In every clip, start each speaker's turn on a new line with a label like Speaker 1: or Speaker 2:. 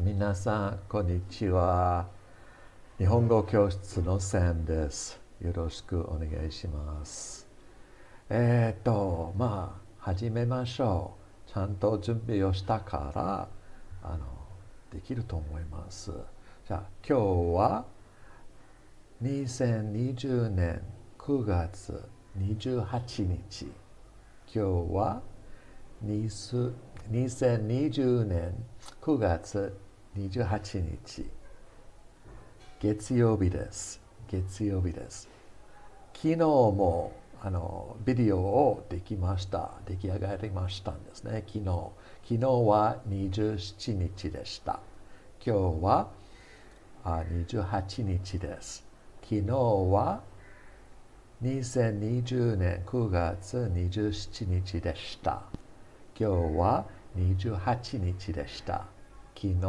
Speaker 1: 皆さん、こんにちは。日本語教室のサムです。よろしくお願いします。始めましょう。ちゃんと準備をしたから、できると思います。じゃあ、今日は2020年9月28日。今日は2020年9月28日。月曜日です。月曜日です。昨日もビデオをできました。出来上がりましたんですね。昨日は27日でした。今日は28日です。昨日は2020年9月27日でした。今日は28日でした。昨日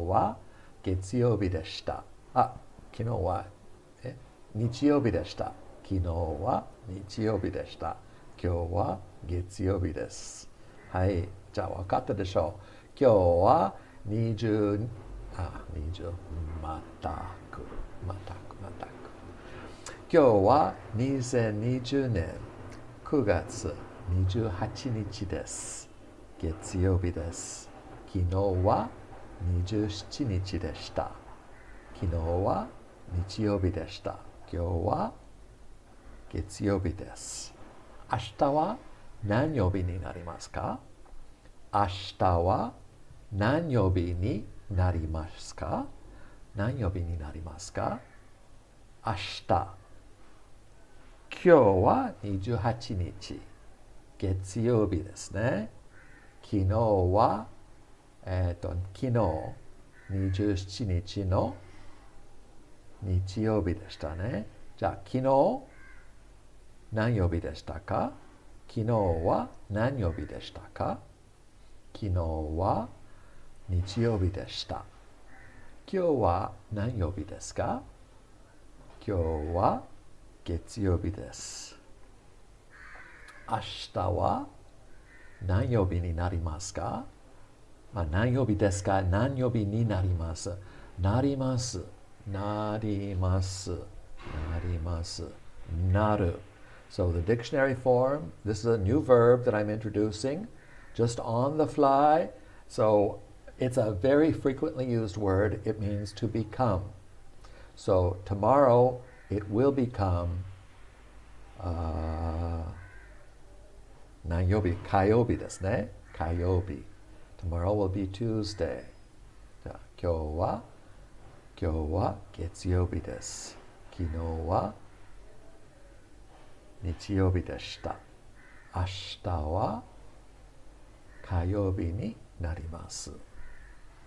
Speaker 1: は月曜日でした。昨日は日曜日でした。昨日は日曜日でした。今日は月曜日です。はい。じゃあ分かったでしょう。今日は20、またく。今日は2020年9月28日です。月曜日です。昨日は27日でした。昨日は日曜日でした。今日は月曜日です。明日は何曜日になりますか？明日は何曜日になりますか？何曜日になりますか？明日。今日は28日。月曜日ですね。昨日は、昨日27日の日曜日でしたね。じゃあ昨日何曜日でしたか？昨日は何曜日でしたか？昨日は日曜日でした。今日は何曜日ですか？今日は月曜日です。明日は何曜日になりますか？何曜日ですか？何曜日になります。なります。なります。なります。なる。So the dictionary form, this is a new verb that I'm introducing just on the fly. So it's a very frequently used word. It means to become. So tomorrow it will become 何曜日？火曜日ですね。火曜日。Tomorrow will be Tuesday. じゃあ今日は月曜日です。昨日は日曜日でした。明日は火曜日になります。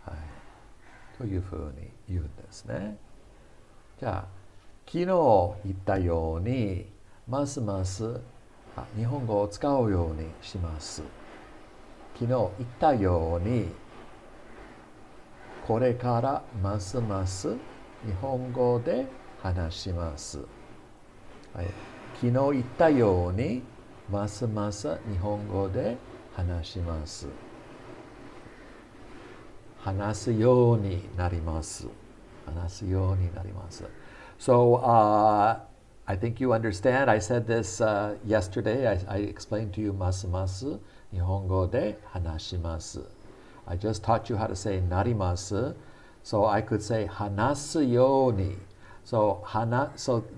Speaker 1: はい。というふうに言うんですね。じゃあ、昨日言ったように、ますます日本語を使うようにします。昨日言ったように、これからますます日本語で話します。はい、昨日言ったように、ますます日本語で話します。話すようになります。話すようになります。So, I think you understand. I said this yesterday. I explained to you ますます日本語で話します。I just taught you how to say なります。So I could say 話すように。So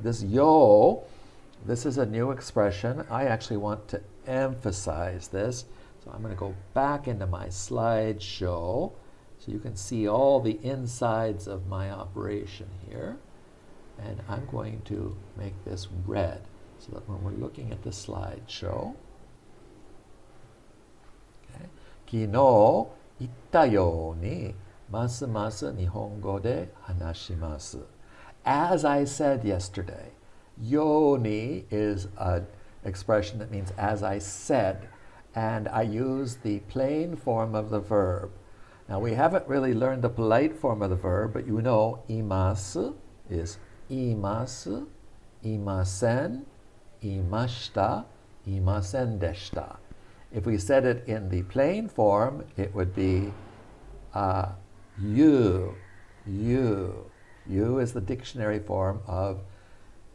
Speaker 1: this yo, this is a new expression. I actually want to emphasize this. So I'm going to go back into my slideshow so you can see all the insides of my operation here. And I'm going to make this red so that when we're looking at the slideshow, okay, 昨日言ったようにますます日本語で話します。As I said yesterday, ように is an expression that means as I said, and I use the plain form of the verb. Now we haven't really learned the polite form of the verb, but you know います is います、いません、いました、いませんでした。If we said it in the plain form, it would be You. You is the dictionary form of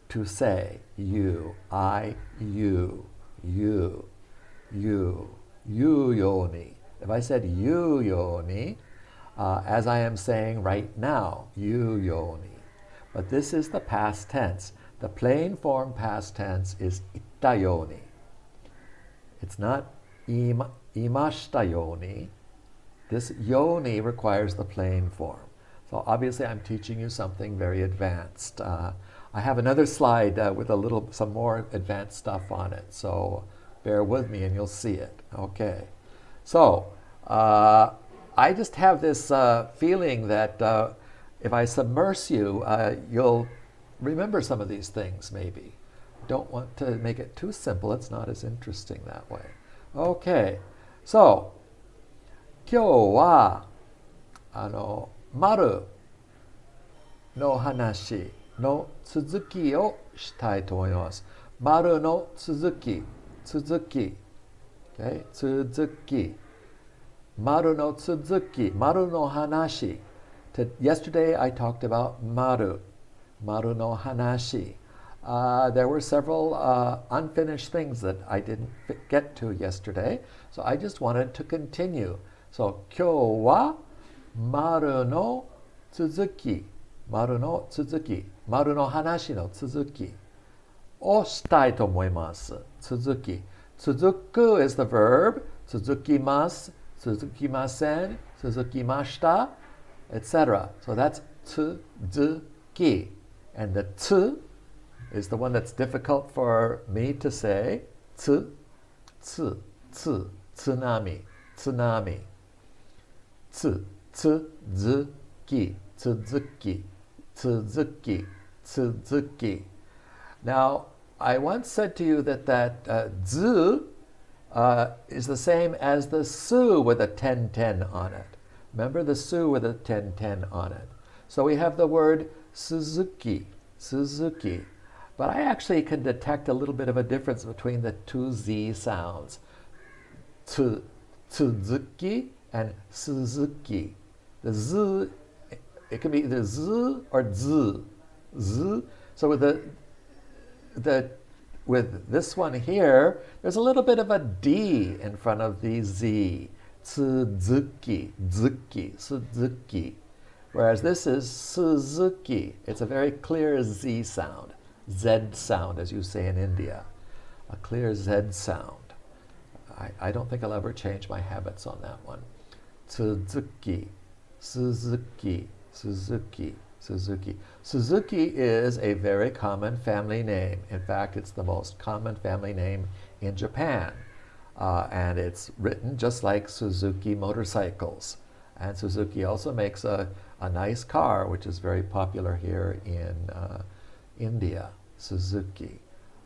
Speaker 1: to say. You. I, you. You. You. You yoni. If I said you yoni, as I am saying right now, you yoni. But this is the past tense. The plain form past tense is itta yoni. It's not imashita yoni. This yoni requires the plain form. So obviously I'm teaching you something very advanced. I have another slide with some more advanced stuff on it. So bear with me and you'll see it. Okay. So I just have this feeling that if I submerge you, you'll remember some of these things maybe. Don't want to make it too simple. It's not as interesting that way. Okay. So 今日は丸の話の続きをしたいと思います。丸の続き、okay? 続き、丸の続き、丸の話。Yesterday I talked about maru no hanashi. There were several unfinished things that I didn't get to yesterday, so I just wanted to continue. So 今日はmaru no tsuzuki, maru no hanashi no tsuzuki をしたいと思います。続き。続く is the verb, 続きます、続きません、続きました、etc. So that's 続き. And the tsu is the one that's difficult for me to say. Tsunami. Tsuzuki. Now, I once said to you that zu is the same as the su with a 10-10 on it. Remember the su with a 10-10 on it. So we have the word Suzuki. But I actually can detect a little bit of a difference between the two Z sounds. Tsuzuki and Suzuki. The Z, it can be either Z or Z. So with this one here, there's a little bit of a D in front of the Z. Suzuki. Whereas this is Suzuki. It's a very clear Z sound. Z sound, as you say in India. A clear Z sound. I don't think I'll ever change my habits on that one. Suzuki. Suzuki is a very common family name. In fact, it's the most common family name in Japan. And it's written just like Suzuki motorcycles. And Suzuki also makes a nice car, which is very popular here in India, Suzuki.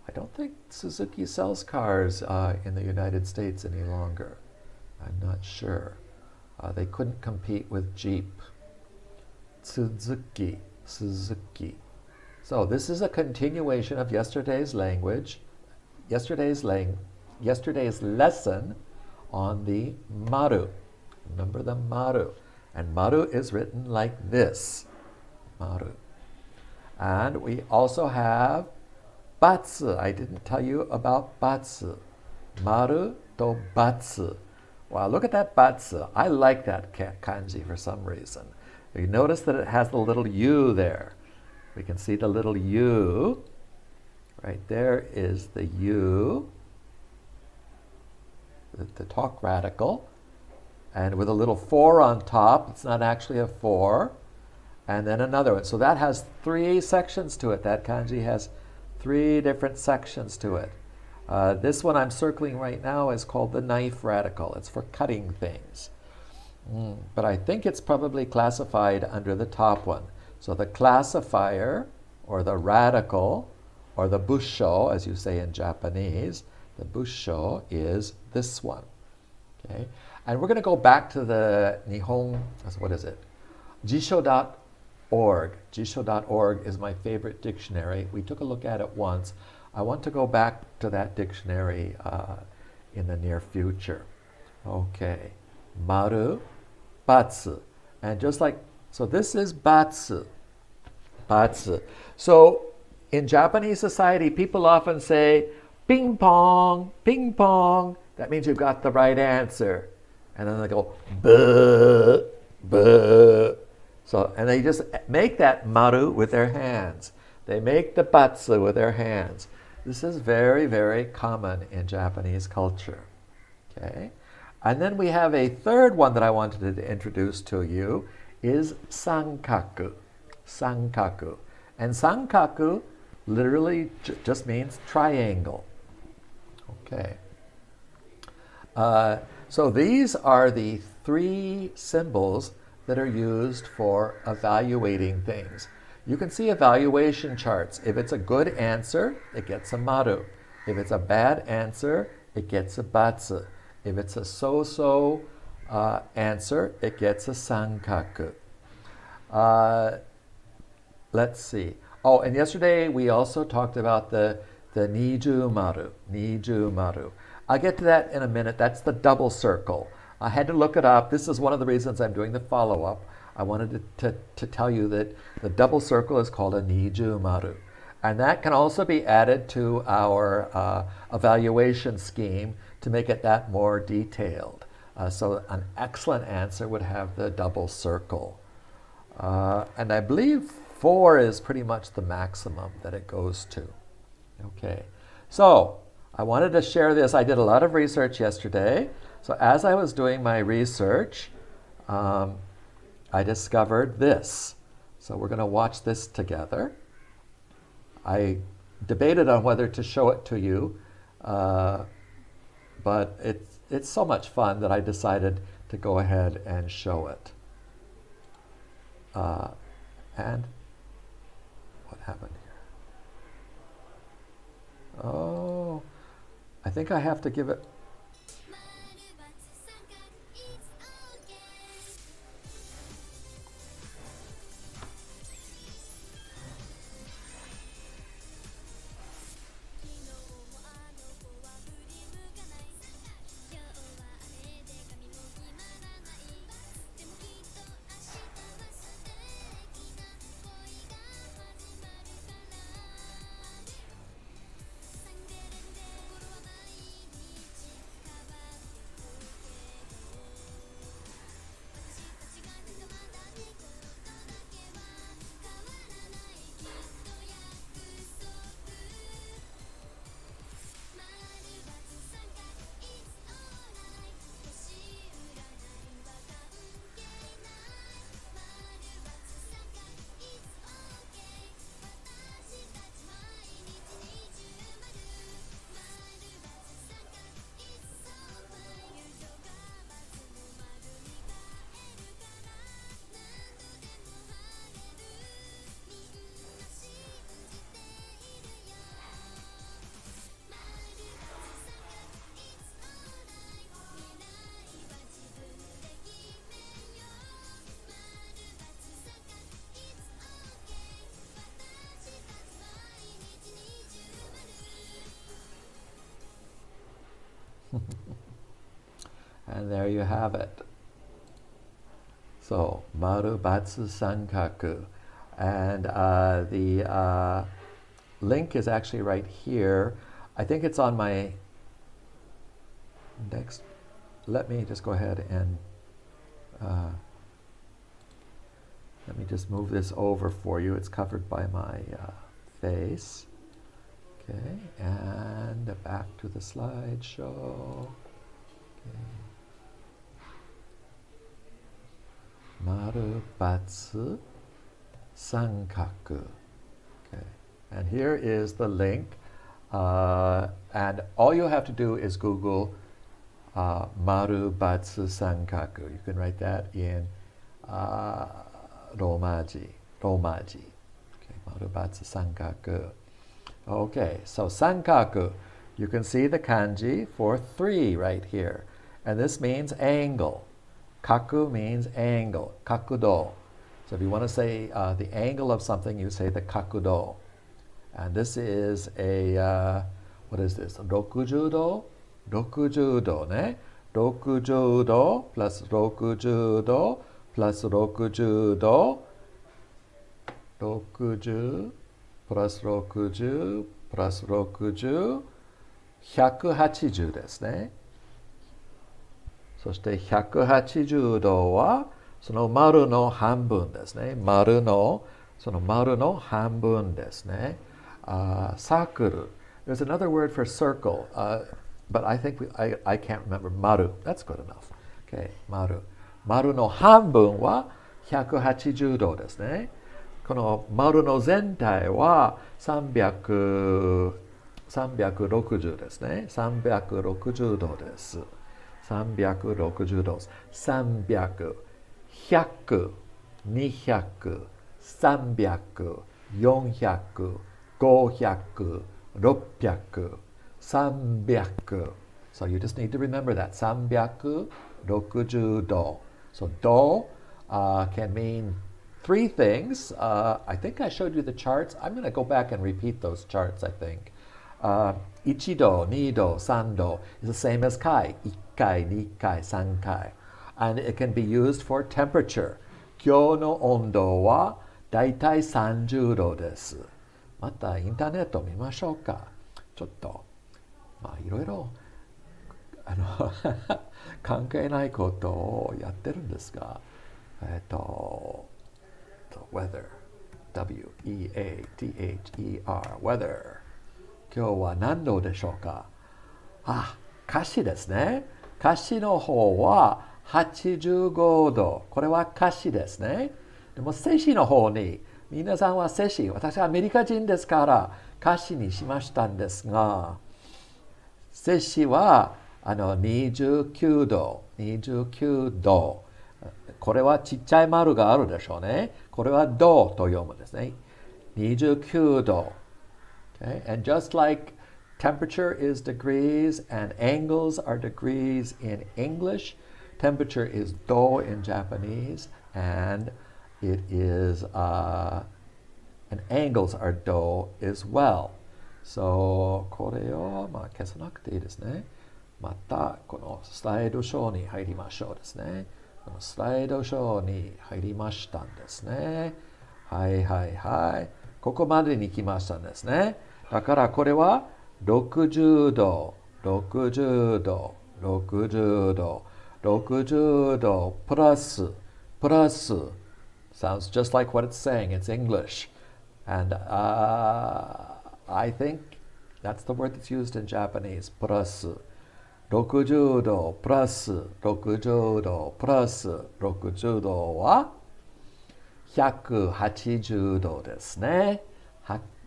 Speaker 1: I don't think Suzuki sells cars in the United States any longer. I'm not sure. They couldn't compete with Jeep. Suzuki. So this is a continuation of yesterday's lesson on the maru. Remember the maru. And maru is written like this. Maru. And we also have batsu. I didn't tell you about batsu. Maru to batsu. Wow, look at that batsu. I like that kanji for some reason. You notice that it has the little U there. We can see the little U. Right there is the U, the talk radical. And with a little 4 on top, it's not actually a 4. And then another one. So that has 3 sections to it. That kanji has 3 different sections to it. This one I'm circling right now is called the knife radical. It's for cutting things. But I think it's probably classified under the top one. So the classifier, or the radical, or the busho, as you say in Japanese, the busho is this one. Okay? And we're going to go back to the Jisho.org. Jisho.org is my favorite dictionary. We took a look at it once. I want to go back to that dictionary in the near future. Okay. Maru, batsu. And just like, so this is batsu. Batsu. So in Japanese society, people often say, ping pong, ping pong. That means you've got the right answer. And then they go, buh, buh. So, and they just make that maru with their hands. They make the batsu with their hands. This is very, very common in Japanese culture. Okay? And then we have a third one that I wanted to introduce to you is sankaku. Sankaku. And sankaku literally just means triangle. Okay. So these are the three symbols that are used for evaluating things. You can see evaluation charts. If it's a good answer, it gets a maru. If it's a bad answer, it gets a batsu. If it's a so-so answer, it gets a sankaku. Let's see. Oh, and yesterday we also talked about the niju maru. Niju maru. I'll get to that in a minute. That's the double circle. I had to look it up. This is one of the reasons I'm doing the follow-up. I wanted to tell you that the double circle is called a niju maru. And that can also be added to our evaluation scheme to make it that more detailed. So an excellent answer would have the double circle. And I believe 4 is pretty much the maximum that it goes to. Okay, so I wanted to share this. I did a lot of research yesterday. So as I was doing my research, I discovered this. So we're going to watch this together. I debated on whether to show it to you, but it's so much fun that I decided to go ahead and show it. And what happened here? Oh, I think I have to give it. And there you have it. So, maru, batsu, sankaku. And the link is actually right here. I think it's on my next. Let me just go ahead and let me just move this over for you. It's covered by my face. Okay, and back to the slideshow. Okay. Maru, batsu, sankaku. Okay, and here is the link. And all you have to do is Google maru, batsu, sankaku. You can write that in Romaji. Okay, maru, batsu, sankaku. Okay, so sankaku, you can see the kanji for 3 right here. And this means angle. Kaku means angle, kakudo. So if you want to say the angle of something, you say the kakudo. And this is a, what is this? Rokujudo? Rokujudo, ne? Rokujudo plus rokujudo プラス60度、60プラス60プラス60、180ですね。そして180度はその丸の半分ですね。その丸の半分ですね。サークル。There's another word for circle, but I think I can't remember. 丸。That's good enough. Okay, 丸。丸の半分は180度ですね。この丸の全体は360ですね。360度です。360度。300、100、200、300、400、500、600、300. So you just need to remember that. 360度. So do can mean three things. I think I showed you the charts. I'm going to go back and repeat those charts, I think. 1度、2度、3度 is the same as 回。1回、2回、3回。And it can be used for temperature. 今日の温度はだいたい30度です。またインターネット見ましょうか。ちょっと、いろいろ関係ないことをやってるんですが、weather, W-E-A-T-H-E-R, weather. 今日は何度でしょうか。華氏ですね。華氏の方は85度。これは華氏ですね。でも摂氏の方に、皆さんは摂氏、私はアメリカ人ですから華氏にしましたんですが、摂氏は29度、29度。これはちっちゃい丸があるでしょうね。これは度と読むんですね。29度。Okay? And just like temperature is degrees and angles are degrees in English, temperature is do in Japanese, and it is and angles are do as well. So これを消さなくていいですね。またこのスライドショーに入りましょうですね。このスライドショーに入りましたんですね。はいはいはい。ここまでに来ましたんですね。だからこれは60度、60度、60度、60度、プラス、プラス。Sounds just like what it's saying. It's English. And I think that's the word that's used in Japanese. プラス。60度プラス60度プラス60度は180度ですね。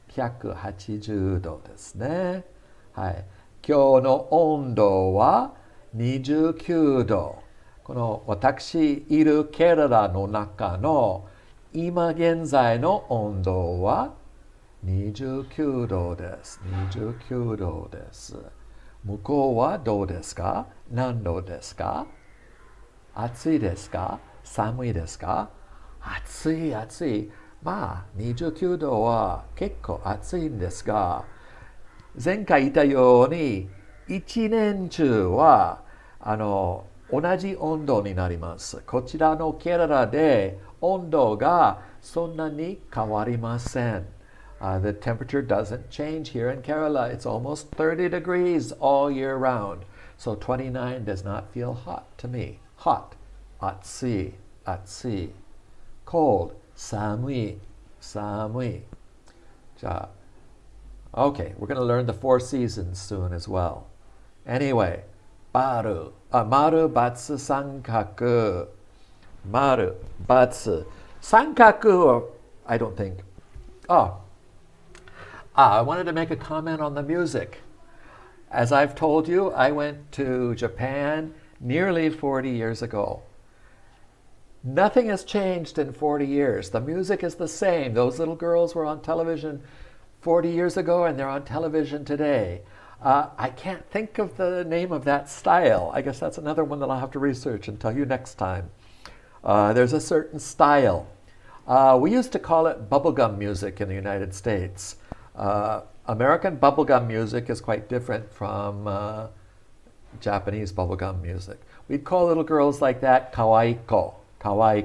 Speaker 1: 180度ですね。はい。今日の温度は29度。この私いるケララの中の今現在の温度は29度です。29度です。向こうはどうですか？何度ですか？暑いですか？寒いですか？暑い。29度は結構暑いんですが、前回言ったように、一年中は同じ温度になります。こちらのケララで温度がそんなに変わりません。The temperature doesn't change here in Kerala. It's almost 30 degrees all year round. So 29 does not feel hot to me. Hot, 暑い。Cold, 寒い。じゃあ、okay, we're going to learn the four seasons soon as well. Anyway, 丸、×三角。丸、×三角 I don't think. I wanted to make a comment on the music. As I've told you, I went to Japan nearly 40 years ago. Nothing has changed in 40 years. The music is the same. Those little girls were on television 40 years ago and they're on television today. I can't think of the name of that style. I guess that's another one that I'll have to research and tell you next time. There's a certain style. We used to call it bubblegum music in the United States. American bubblegum music is quite different from Japanese bubblegum music. We'd call little girls like that kawaiko. kawaii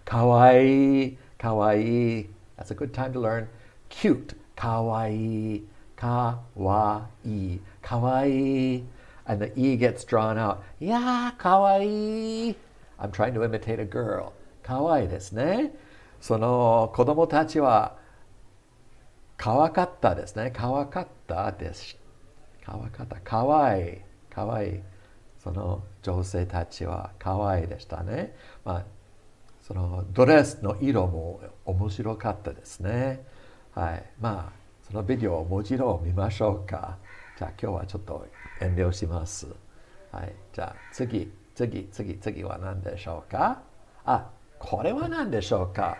Speaker 1: kawaii, kawaii. That's a good time to learn cute. Kawaii, kawaii, kawaii. And the E gets drawn out. Yeah, kawaii. I'm trying to imitate a girl. Kawaii ですね。その子供たちは可愛かったですね。可愛かったです。可愛かった。可愛い。可愛い。その女性たちは可愛いでしたね。まあ、そのドレスの色も面白かったですね。はい。まあ、そのビデオをもちろん見ましょうか。じゃあ今日はちょっと遠慮します。はい。じゃあ次は何でしょうか。あ、これは何でしょうか。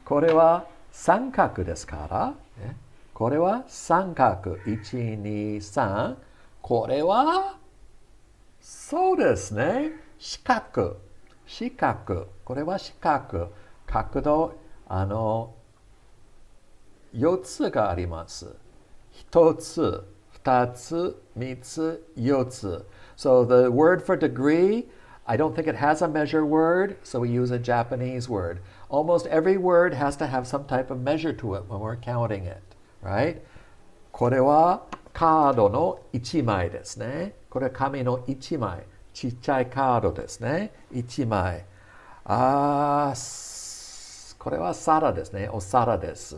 Speaker 1: これは三角ですから。これは三角。1、2、3。これはそうですね。四角。四角。これは四角。角度、4つがあります。1つ、2つ、3つ、4つ。So the word for degree, I don't think it has a measure word, so we use a Japanese word. Almost every word has to have some type of measure to it when we're counting it, right? これはカードの1枚ですね。これは紙の1枚。ちっちゃいカードですね。1枚。これは皿ですね。お皿です。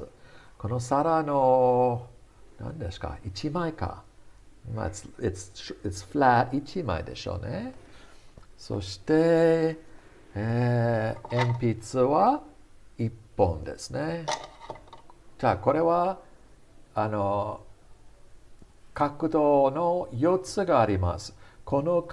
Speaker 1: この皿の何ですか ?1 枚か。まあ、it's flat 1枚でしょうね。そして、鉛筆は1本ですね。じゃあこれは角度の4つがあります。この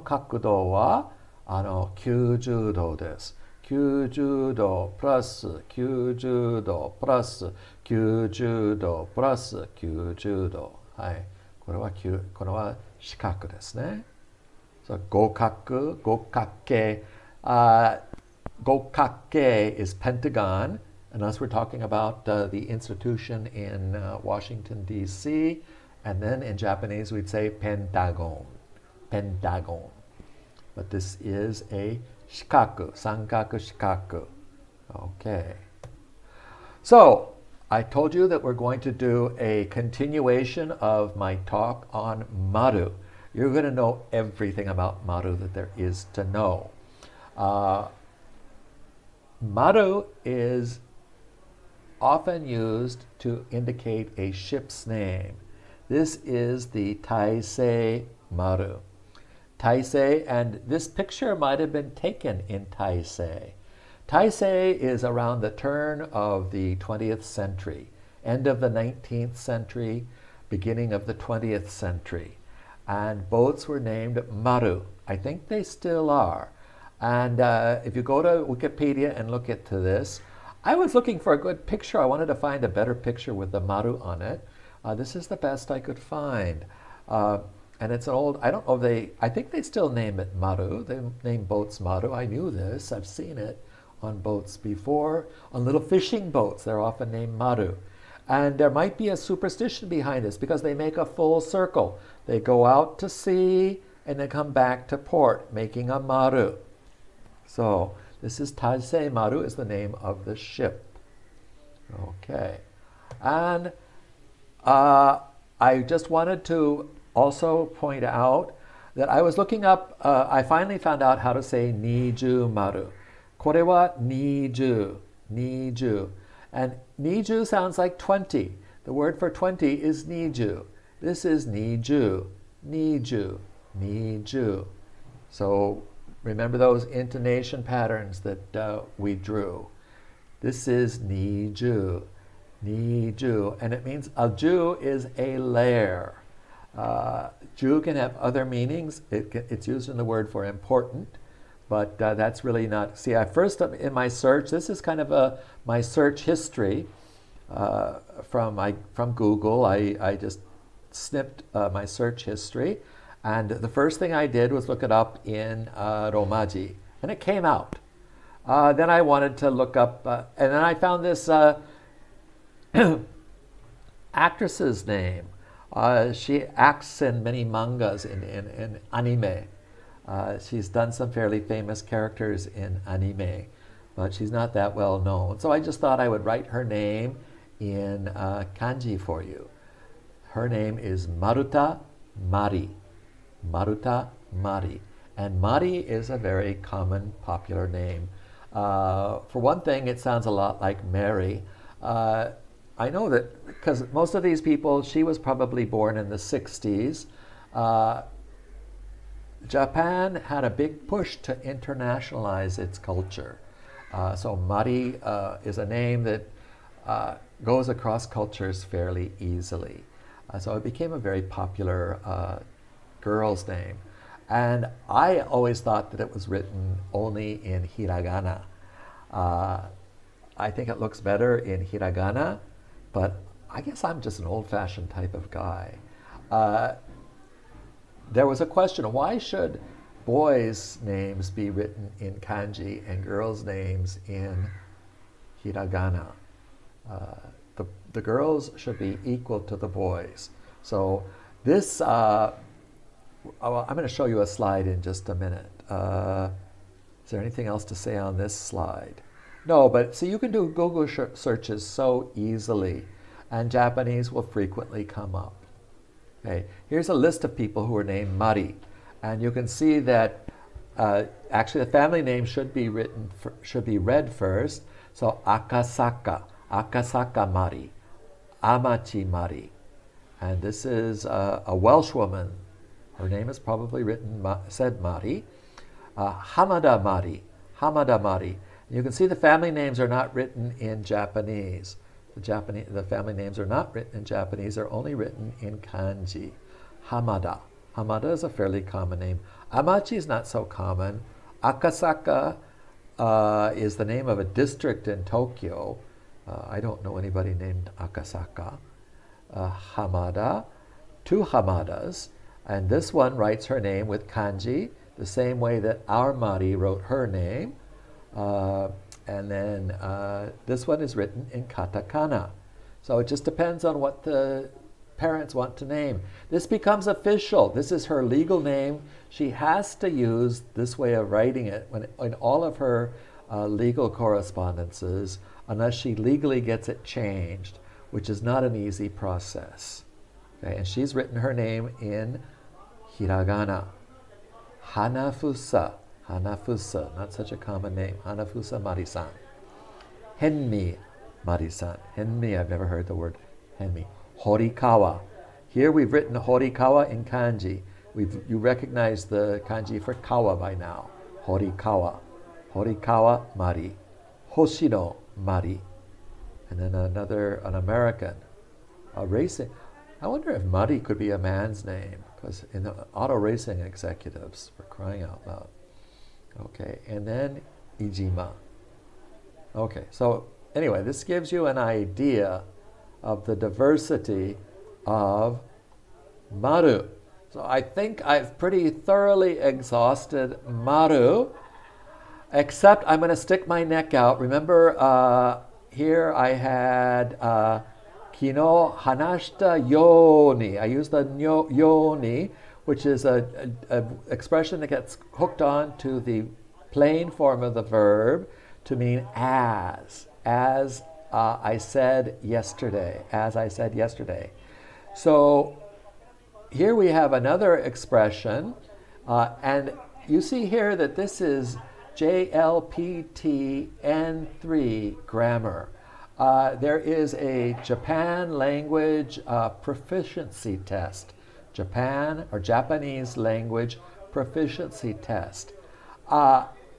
Speaker 1: 角度は90度です。90度プラス90度プラス90度プラス90度。はい。これは四角ですね。五角形。五角形 is pentagon, unless we're talking about the institution in Washington, D.C., and then in Japanese we'd say pentagon. Pentagon. But this is a 四角, 三角四角. Okay. So, I told you that we're going to do a continuation of my talk on maru. You're going to know everything about maru that there is to know. Maru is often used to indicate a ship's name. This is the Taisei Maru. Taisei, and this picture might have been taken in Taisei. Taisei is around the turn of the 20th century, end of the 19th century, beginning of the 20th century. And boats were named Maru. I think they still are. And if you go to Wikipedia and look into this, I was looking for a good picture. I wanted to find a better picture with the Maru on it. This is the best I could find. And it's an old, I don't know if I think they still name it Maru. They name boats Maru. I knew this. I've seen it on boats before. On little fishing boats, they're often named Maru. And there might be a superstition behind this because they make a full circle. They go out to sea and then come back to port, making a Maru. So this is Taisei Maru is the name of the ship. Okay. And I just wanted to also point out that I was looking up, I finally found out how to say Niju Maru. これは20. And Niju sounds like 20. The word for 20 is Niju. This is Niju. So remember those intonation patterns that we drew. This is Niju. And it means a Ju is a lair. Ju can have other meanings. It's used in the word for important, but that's really not. See, I first in my search. This is kind of my search history from Google. I just snipped my search history, and the first thing I did was look it up in Romaji, and it came out. Then I wanted to look up, and then I found this actress's name. She acts in many mangas in anime. She's done some fairly famous characters in anime. but she's not that well known. So I just thought I would write her name in kanji for you. Her name is Maruta Mari. Maruta Mari. And Mari is a very common, popular name. For one thing, it sounds a lot like Mary. I know that because most of these people, she was probably born in the 60s. Japan had a big push to internationalize its culture. So Mari is a name that goes across cultures fairly easily. So it became a very popular girl's name. And I always thought that it was written only in hiragana. I think it looks better in hiragana, but I guess I'm just an old-fashioned type of guy. There was a question, why should boys' names be written in kanji and girls' names in hiragana? The girls should be equal to the boys. So this, I'm going to show you a slide in just a minute. Is there anything else to say on this slide? No, but see, you can do Google searches so easily, and Japanese will frequently come up. Okay, here's a list of people who are named Mari, and you can see that actually the family name should be read first. So Akasaka, Akasaka Mari, Amachi Mari, and this is a Welsh woman. Her name is probably said Mari. Hamada Mari, Hamada Mari. You can see the family names are not written in Japanese. The family names are not written in Japanese. They're only written in kanji. Hamada. Hamada is a fairly common name. Amachi is not so common. Akasaka is the name of a district in Tokyo. I don't know anybody named Akasaka. Hamada. Two Hamadas. And this one writes her name with kanji, the same way that our Mari wrote her name. And then this one is written in katakana. So it just depends on what the parents want to name. This becomes official. This is her legal name. She has to use this way of writing it in all of her legal correspondences, unless she legally gets it changed, which is not an easy process. Okay, and she's written her name in hiragana. Hanafusa. Hanafusa, not such a common name. Hanafusa Mari-san. Henmi Mari-san. Henmi, I've never heard the word Henmi. Horikawa. Here we've written Horikawa in kanji. You recognize the kanji for kawa by now. Horikawa. Horikawa Mari. Hoshino Mari. And then an American. Racing. I wonder if Mari could be a man's name, because in the auto racing executives, for crying out loud. Okay, and then Ijima. Okay, so anyway, this gives you an idea of the diversity of Maru. So I think I've pretty thoroughly exhausted Maru, except I'm going to stick my neck out. Remember, here I had Kino Hanashita Yoni. I used the Yoni, which is an expression that gets hooked on to the plain form of the verb to mean as I said yesterday, as I said yesterday. So here we have another expression, and you see here that this is JLPT N3 grammar. There is a Japan language proficiency test. Japan or Japanese language proficiency test.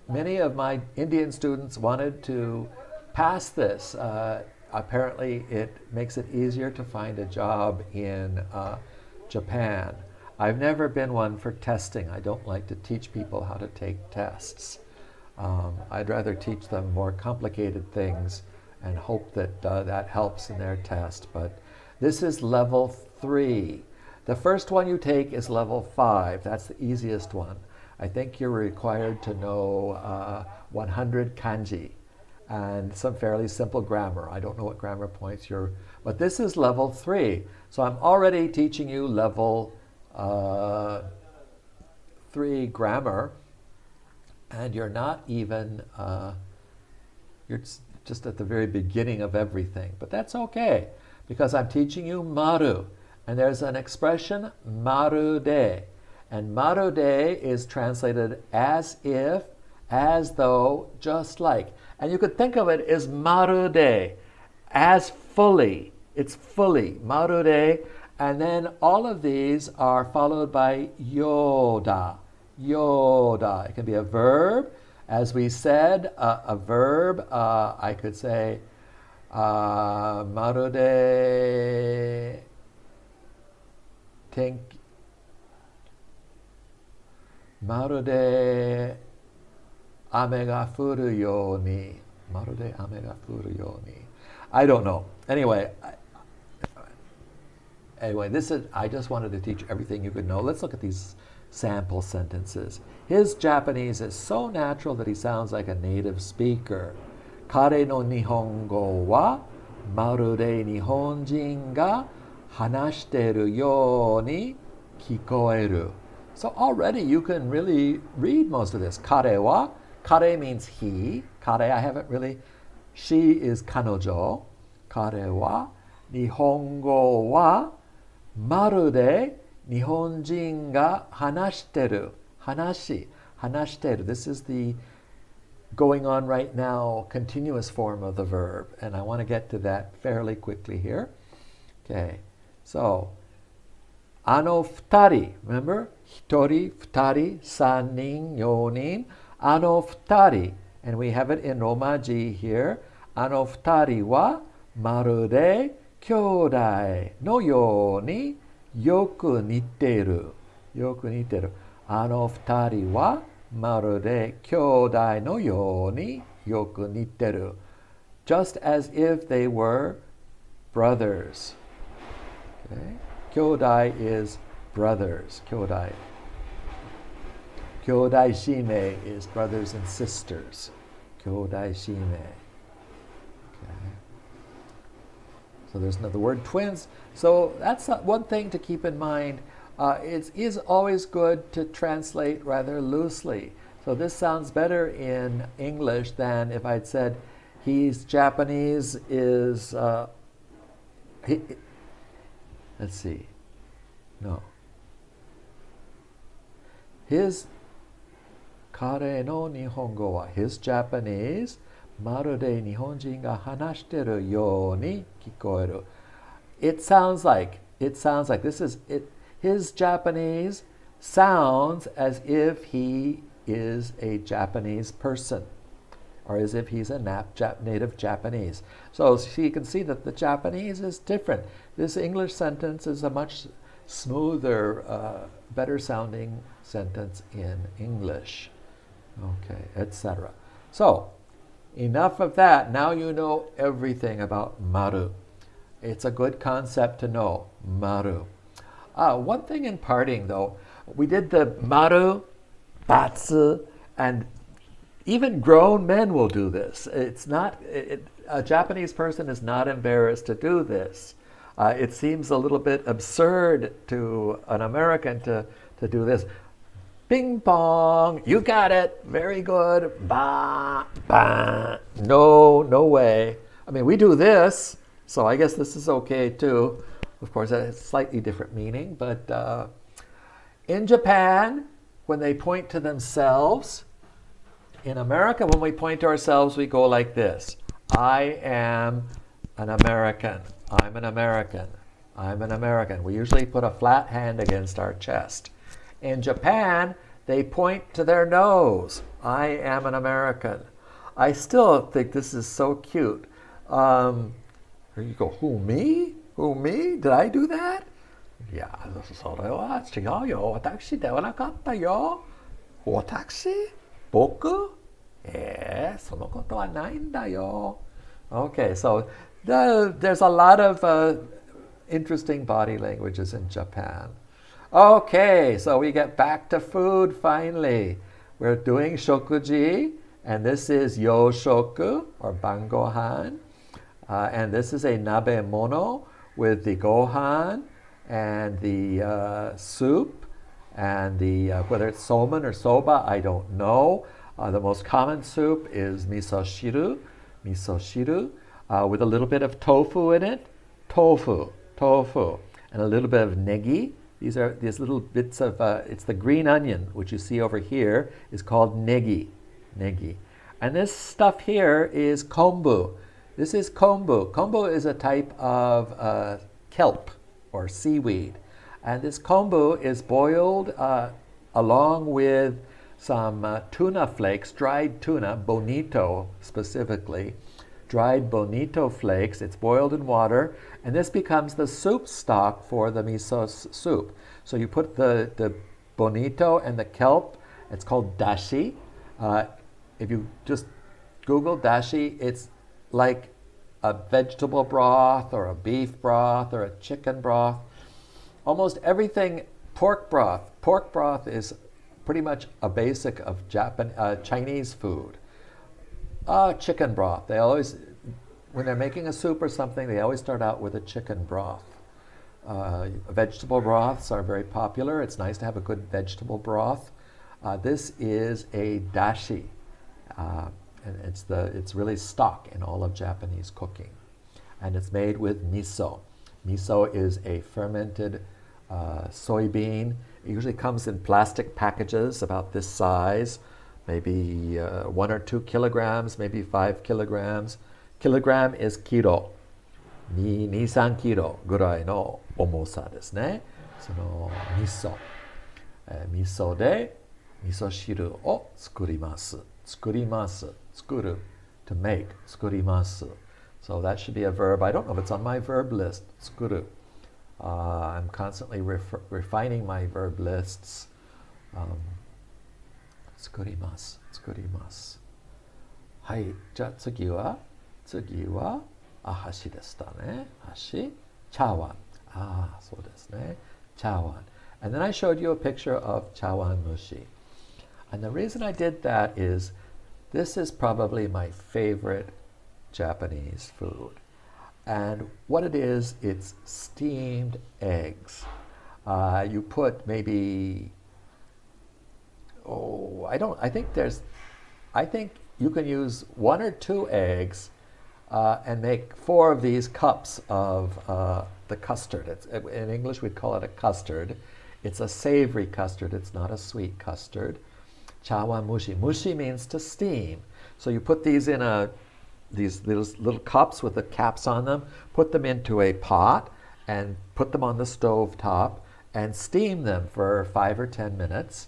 Speaker 1: Many of my Indian students wanted to pass this. Apparently it makes it easier to find a job in Japan. I've never been one for testing. I don't like to teach people how to take tests. I'd rather teach them more complicated things and hope that that helps in their test. But this is level 3. The first one you take is level 5. That's the easiest one. I think you're required to know 100 kanji and some fairly simple grammar. I don't know what grammar points but this is level 3. So I'm already teaching you level 3 grammar, and you're not even You're just at the very beginning of everything. But that's okay, because I'm teaching you maru. And there's an expression, maru de. And maru de is translated as if, as though, just like. And you could think of it as maru de, as fully. It's fully, maru de. And then all of these are followed by yoda. Yoda. It can be a verb. As we said, a verb, I could say, maru de tenki, maru de ame ga furu you ni. Maru de ame ga furu you ni. I don't know. Anyway, I just wanted to teach everything you could know. Let's look at these sample sentences. His Japanese is so natural that he sounds like a native speaker. Kare no Nihongo wa maru de Nihonjin ga hanashiteru you ni kikoeru. So already you can really read most of this. Kare wa, kare means he. Kare, I haven't really. She is kanojo. Kare wa, Nihongo wa maru de Nihonjin ga hanashiteru. Hanashiteru. This is the going on right now continuous form of the verb. And I want to get to that fairly quickly here. Okay. So, ano futari. Remember? Hitori, futari, sannin, yonin. Ano futari. And we have it in Romaji here. Ano futari wa maru de kyodai no you ni yoku nitteru. Yoku nitteru. Ano futari wa maru de kyodai no you ni yoku nitteru. Just as if they were brothers. Okay? Kyodai is brothers. Kyodai. Kyodai shime is brothers and sisters. Kyodai shime. Okay. So there's another word, twins. So that's one thing to keep in mind. It is always good to translate rather loosely. So this sounds better in English than if I'd said he's Japanese is, let's see, no. His kare no Nihongo wa, his Japanese, maru de Nihonjin ga hanashiteru you ni kikoeru. It sounds like this is it. His Japanese sounds as if he is a Japanese person, or as if he's a native Japanese. So you can see that the Japanese is different. This English sentence is a much smoother, better sounding sentence in English. Okay, etc. So, enough of that. Now you know everything about maru. It's a good concept to know, maru. One thing in parting, though, we did the maru, batsu, and even grown men will do this. It's not, a Japanese person is not embarrassed to do this. It seems a little bit absurd to an American to do this. Ping pong, you got it, very good, ba, ba. No way. I mean, we do this, so I guess this is okay too. Of course, that has a slightly different meaning, but in Japan, when they point to themselves, in America, when we point to ourselves, we go like this. I am an American. I'm an American. I'm an American. We usually put a flat hand against our chest. In Japan, they point to their nose. I am an American. I still think this is so cute. Here you go, who, me? Who, me? Did I do that? いや、それは違うよ。私ではなかったよ。私？僕？そのことはないんだよ。Okay, so there's a lot of interesting body languages in Japan. Okay, so we get back to food finally. We're doing shokuji, and this is yoshoku, or bangohan. And this is a nabemono with the gohan and the soup, and the whether it's somen or soba, I don't know. The most common soup is miso shiru. miso shiru with a little bit of tofu in it. Tofu. And a little bit of negi. These are these little bits of, it's the green onion, which you see over here, is called negi. And this stuff here is kombu. This is kombu. Kombu is a type of kelp or seaweed. And this kombu is boiled along with some tuna flakes, dried tuna, bonito specifically, dried bonito flakes. It's boiled in water, and this becomes the soup stock for the miso soup. So you put the bonito and the kelp. It's called dashi. If you just Google dashi, it's like a vegetable broth or a beef broth or a chicken broth. Almost everything, pork broth. Pork broth is pretty much a basic of Chinese food. Chicken broth. They always, when they're making a soup or something, they always start out with a chicken broth. Vegetable broths are very popular. It's nice to have a good vegetable broth. This is a dashi, and it's really stock in all of Japanese cooking, and it's made with miso. Miso is a fermented soybean. It usually comes in plastic packages about this size, maybe 1 or 2 kilograms, maybe 5 kilograms. Kilogram is kilo. 2、3キロぐらいの重さですね。その味噌。味噌で味噌汁を作ります。作る。To make. 作ります。So that should be a verb. I don't know if it's on my verb list. 作る。I'm constantly refining my verb lists. 作ります。はい。じゃあ次は箸でしたね。箸。茶碗。そうですね。茶碗。And then I showed you a picture of chawan mushi. And the reason I did that is this is probably my favorite Japanese food. And what it is, it's steamed eggs. You put maybe, I think you can use 1 or 2 eggs and make 4 of these cups of the custard. In English, we'd call it a custard. It's a savory custard. It's not a sweet custard. Chawan mushi. Mushi means to steam. So you put these in these little cups with the caps on them, put them into a pot, and put them on the stove top, and steam them for 5 or 10 minutes.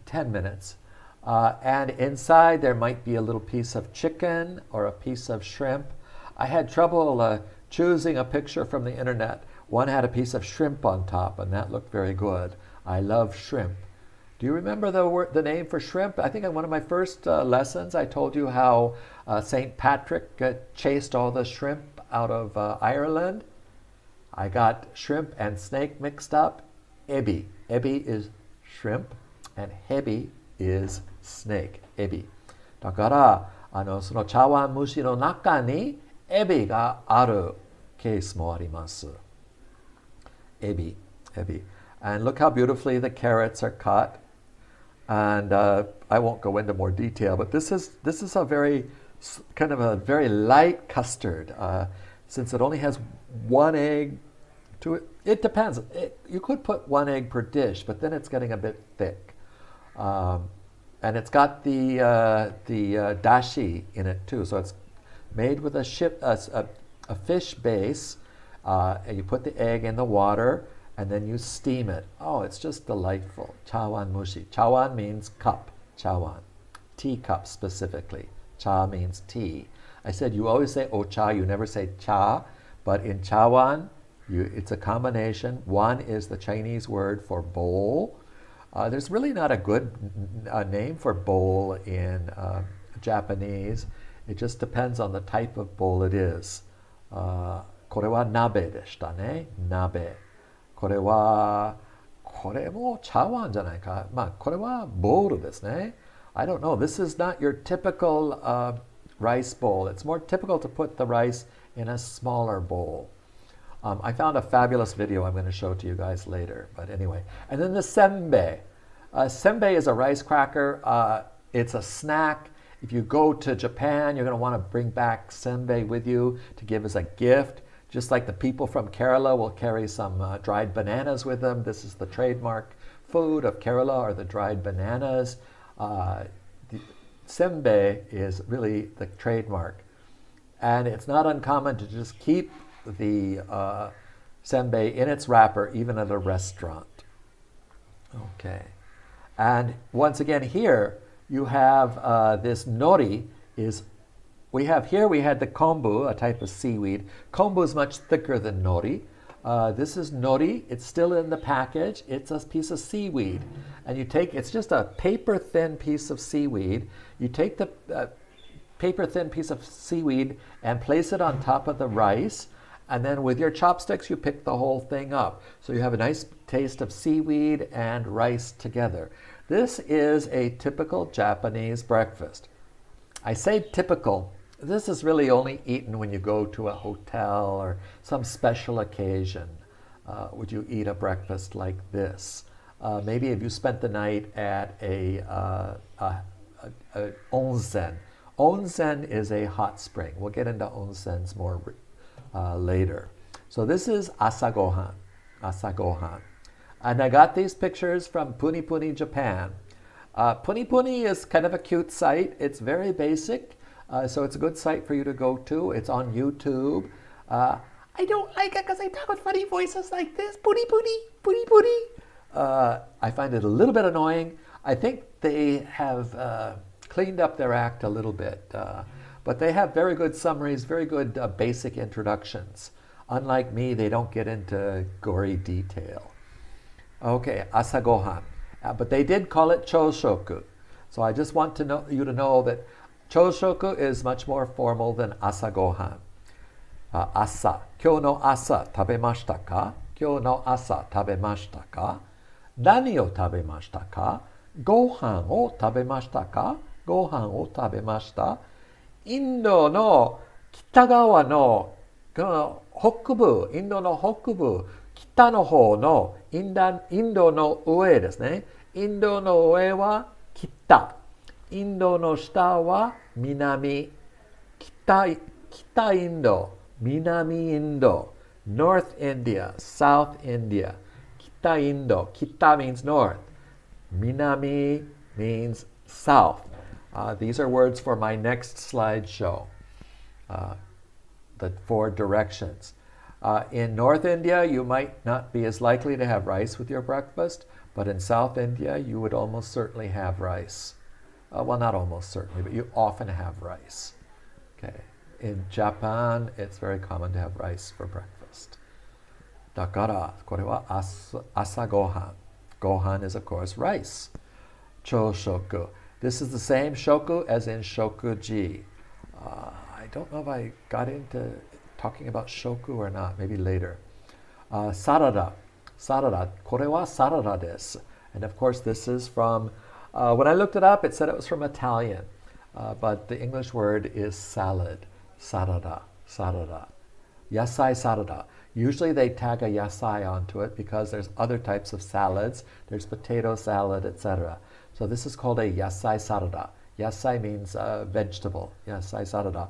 Speaker 1: 10 minutes. And inside there might be a little piece of chicken or a piece of shrimp. I had trouble choosing a picture from the internet. One had a piece of shrimp on top, and that looked very good. I love shrimp. Do you remember the name for shrimp? I think in one of my first lessons I told you how St. Patrick chased all the shrimp out of Ireland. I got shrimp and snake mixed up. Ebi. Ebi is shrimp, and hebi is snake. Ebi. だからその茶碗蒸しの中にエビがあるケースもあります。Ebi. And look how beautifully the carrots are cut. And I won't go into more detail, but this is a very kind of a very light custard. Since it only has 1 egg to it, it depends. You could put 1 egg per dish, but then it's getting a bit thick. And it's got the dashi in it too. So it's made with a fish base. And you put the egg in the water, and then you steam it. Oh, it's just delightful. Chawan mushi. Chawan means cup. Chawan. Tea cup specifically. Cha means tea. I said you always say ocha, you never say cha. But in chawan, it's a combination. One is the Chinese word for bowl. There's really not a good name for bowl in Japanese. It just depends on the type of bowl it is. これは鍋でしたね。鍋。これも茶碗じゃないか。これはボウルですね。I don't know. This is not your typical rice bowl. It's more typical to put the rice in a smaller bowl. I found a fabulous video I'm going to show to you guys later. But anyway. And then the senbei. Senbei is a rice cracker. It's a snack. If you go to Japan, you're going to want to bring back senbei with you to give as a gift. Just like the people from Kerala will carry some dried bananas with them. This is the trademark food of Kerala, are the dried bananas. The senbei is really the trademark. And it's not uncommon to just keep the senbei in its wrapper, even at a restaurant. Okay. And once again here, you have this nori we had the kombu, a type of seaweed. Kombu is much thicker than nori. This is nori. It's still in the package. It's a piece of seaweed. And it's just a paper-thin piece of seaweed. You take the paper-thin piece of seaweed and place it on top of the rice. And then with your chopsticks, you pick the whole thing up. So you have a nice taste of seaweed and rice together. This is a typical Japanese breakfast. I say typical. This is really only eaten when you go to a hotel or some special occasion. Would you eat a breakfast like this? Maybe if you spent the night at a onsen. Onsen is a hot spring. We'll get into onsens more later. So this is asagohan. Asagohan. And I got these pictures from Punipuni, Japan. Punipuni is kind of a cute site. It's very basic, so it's a good site for you to go to. It's on YouTube. I don't like it because they talk with funny voices like this. Punipuni, Punipuni. I find it a little bit annoying. I think they have cleaned up their act a little bit, but they have very good summaries, very good basic introductions. Unlike me, they don't get into gory detail. Okay, asagohan. But they did call it choshoku. So I just want you to know that choshoku is much more formal than asagohan. Asa. Kyou no asa tabemashita ka? Kyou no asa tabemashita ka? Nani o tabemashita ka? Gohan o tabemashita ka? Gohan o tabemashita? Indo no kitagawa no hokubu, Indo no hokubu, 北の方のインドの上ですね。インドの上は北。インドの下は南。北インド、南インド。North India, South India. 北インド。北 means north. 南 means south. These are words for my next slideshow. The 4 directions. In North India, you might not be as likely to have rice with your breakfast, but in South India, you would almost certainly have rice. Well, not almost certainly, but you often have rice. Okay. In Japan, it's very common to have rice for breakfast. だから、これは朝ごはん. Gohan is, of course, rice. Choshoku. This is the same shoku as in shokuji. I don't know if I got into talking about shoku or not, maybe later. Sarada. Sarada. これは sarada です. And of course, this is from, when I looked it up, it said it was from Italian. But the English word is salad. Sarada. Sarada. Yasai sarada. Usually they tag a yasai onto it because there's other types of salads. There's potato salad, etc. So this is called a yasai sarada. Yasai means vegetable. Yasai sarada.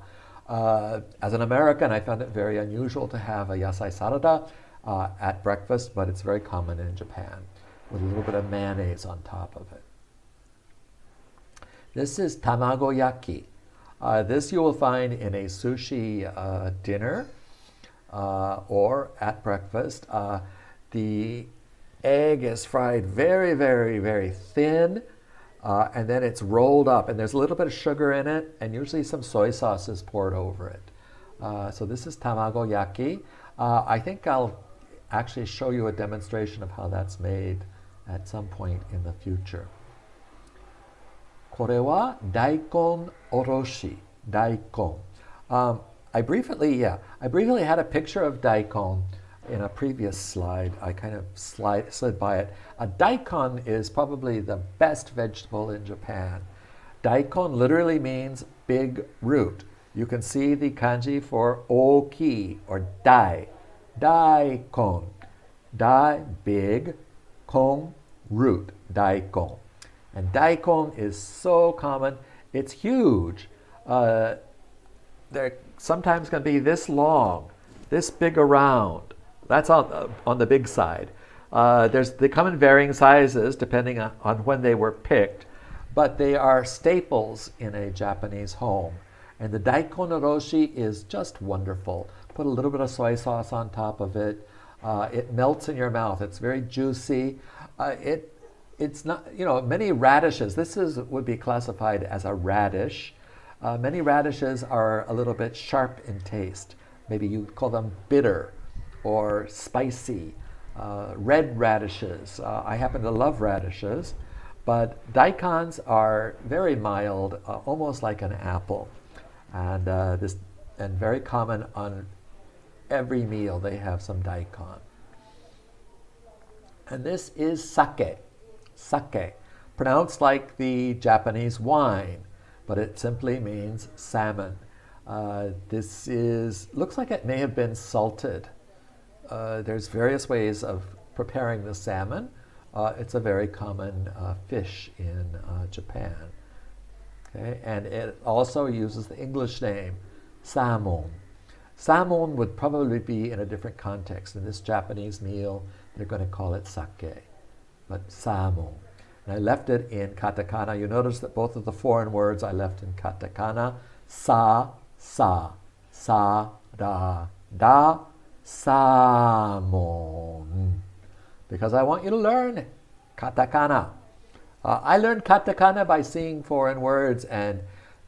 Speaker 1: As an American, I found it very unusual to have a yasai sarada at breakfast, but it's very common in Japan with a little bit of mayonnaise on top of it. This is tamagoyaki. This you will find in a sushi dinner or at breakfast. The egg is fried very, very, very thin. And then it's rolled up, and there's a little bit of sugar in it, and usually some soy sauce is poured over it. So this is tamagoyaki. I think I'll actually show you a demonstration of how that's made at some point in the future. これは大根おろし. Daikon. I briefly had a picture of daikon in a previous slide. I kind of slid by it. A daikon is probably the best vegetable in Japan. Daikon literally means big root. You can see the kanji for oki or dai. Daikon. Dai, big. Kon, root. Daikon. And daikon is so common. It's huge. They're sometimes going to be this long, this big around. That's on the big side. They come in varying sizes depending on when they were picked, but they are staples in a Japanese home. And the daikon oroshi is just wonderful. Put a little bit of soy sauce on top of it. It melts in your mouth. It's very juicy. It's not, many radishes. Would be classified as a radish. Many radishes are a little bit sharp in taste. Maybe you call them bitter or spicy. Red radishes. I happen to love radishes, but daikons are very mild, almost like an apple, and very common on every meal. They have some daikon. And this is sake. Sake, pronounced like the Japanese wine, but it simply means salmon. This looks like it may have been salted. There's various ways of preparing the salmon. It's a very common fish in Japan. Okay? And it also uses the English name, salmon. Salmon would probably be in a different context. In this Japanese meal, they're going to call it sake, but salmon. And I left it in katakana. You notice that both of the foreign words I left in katakana. Sa, da, salmon. Because I want you to learn katakana. I learned katakana by seeing foreign words, and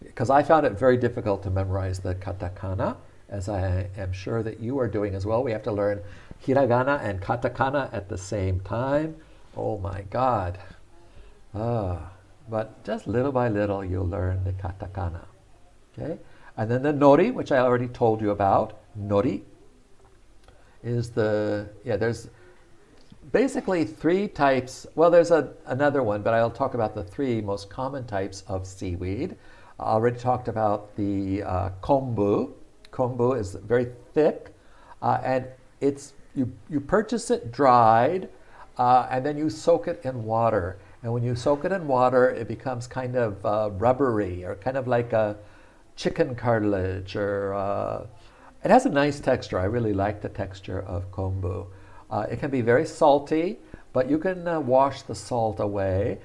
Speaker 1: because I found it very difficult to memorize the katakana, as I am sure that you are doing as well. We have to learn hiragana and katakana at the same time. Oh my God. But just little by little, you'll learn the katakana. Okay? And then the nori, which I already told you about. Nori is there's basically three types. Well, there's another one, but I'll talk about the three most common types of seaweed. I already talked about the kombu. Kombu is very thick, and you purchase it dried, and then you soak it in water. And when you soak it in water, it becomes kind of rubbery, or kind of like a chicken cartilage, or it has a nice texture. I really like the texture of kombu. It can be very salty, but you can wash the salt away.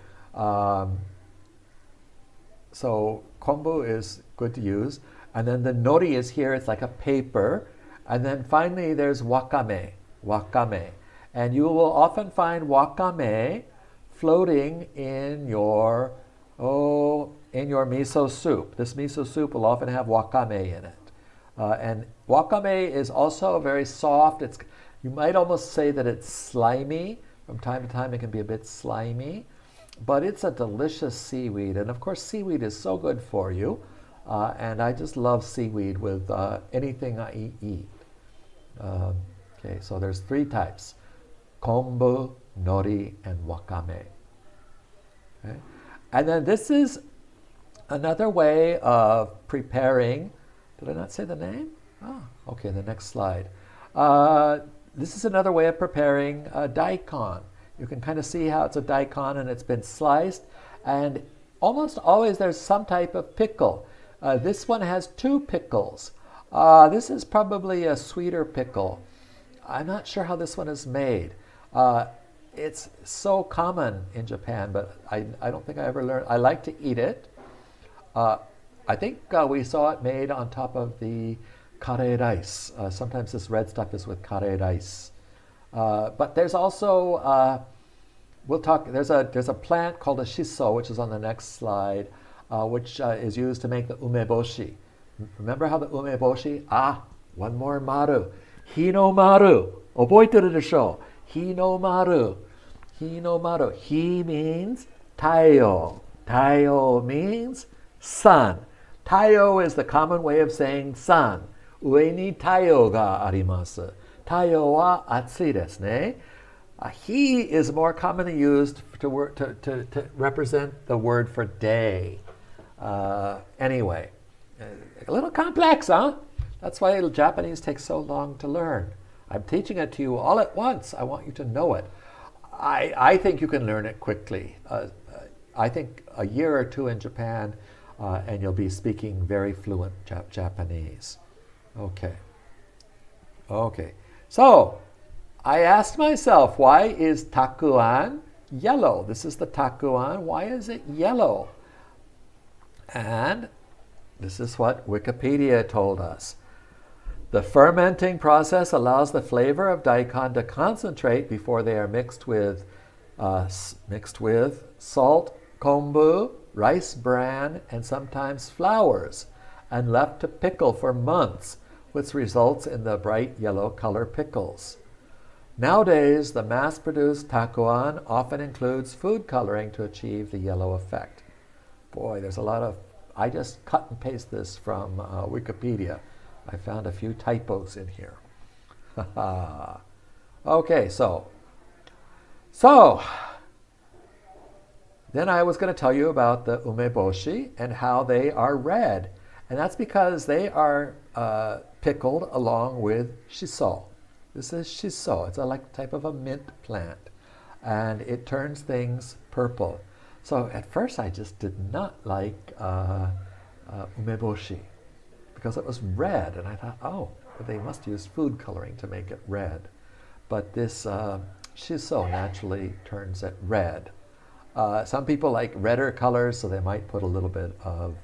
Speaker 1: So kombu is good to use. And then the nori is here. It's like a paper. And then finally there's wakame. And you will often find wakame floating in your miso soup. This miso soup will often have wakame in it. And wakame is also very soft. You might almost say that it's slimy. From time to time it can be a bit slimy. But it's a delicious seaweed. And of course seaweed is so good for you. And I just love seaweed with anything I eat. Okay, so there's three types: kombu, nori, and wakame. Okay? And then this is another way of preparing. Did I not say the name? Okay, the next slide. This is another way of preparing daikon. You can kind of see how it's a daikon and it's been sliced, and almost always there's some type of pickle. This one has two pickles. This is probably a sweeter pickle. I'm not sure how this one is made. It's so common in Japan, but I don't think I ever learned. I like to eat it. I think we saw it made on top of the kare rice. Sometimes this red stuff is with kare rice. But there's also, there's a plant called a shiso, which is on the next slide, which is used to make the umeboshi. Remember how the umeboshi? One more maru. Hinomaru. Oboiteru desho. Hinomaru. Hinomaru. He means taiyo. Taiyo means sun. Taiyo is the common way of saying sun. Ue ni taiyo ga arimasu. Taiyo wa atsui desu ne. He is more commonly used to represent the word for day. Anyway, a little complex, huh? That's why Japanese takes so long to learn. I'm teaching it to you all at once. I want you to know it. I think you can learn it quickly. I think a year or two in Japan and you'll be speaking very fluent Japanese. Okay. Okay. So, I asked myself, why is takuan yellow? This is the takuan. Why is it yellow? And this is what Wikipedia told us. The fermenting process allows the flavor of daikon to concentrate before they are mixed with salt, kombu, rice bran, and sometimes flours, and left to pickle for months, which results in the bright yellow color pickles. Nowadays, the mass-produced takuan often includes food coloring to achieve the yellow effect. Boy, there's a lot of... I just cut and paste this from Wikipedia. I found a few typos in here. Okay, so then I was going to tell you about the umeboshi and how they are red. And that's because they are pickled along with shiso. This is shiso. It's a type of a mint plant. And it turns things purple. So at first I just did not like umeboshi because it was red. And I thought, oh, but they must use food coloring to make it red. But this shiso naturally turns it red. Some people like redder colors, so they might put a little bit of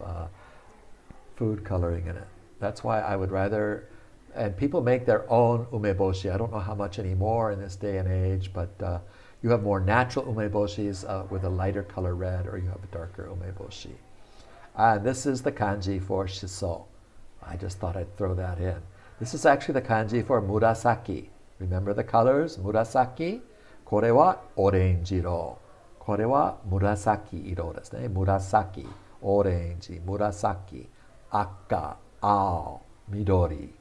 Speaker 1: food coloring in it. That's why I would rather, and people make their own umeboshi. I don't know how much anymore in this day and age, but you have more natural umeboshis with a lighter color red, or you have a darker umeboshi. And this is the kanji for shiso. I just thought I'd throw that in. This is actually the kanji for murasaki. Remember the colors? Murasaki. これはオレンジ色。これは紫色ですね。紫、オレンジ、紫、赤、青、緑、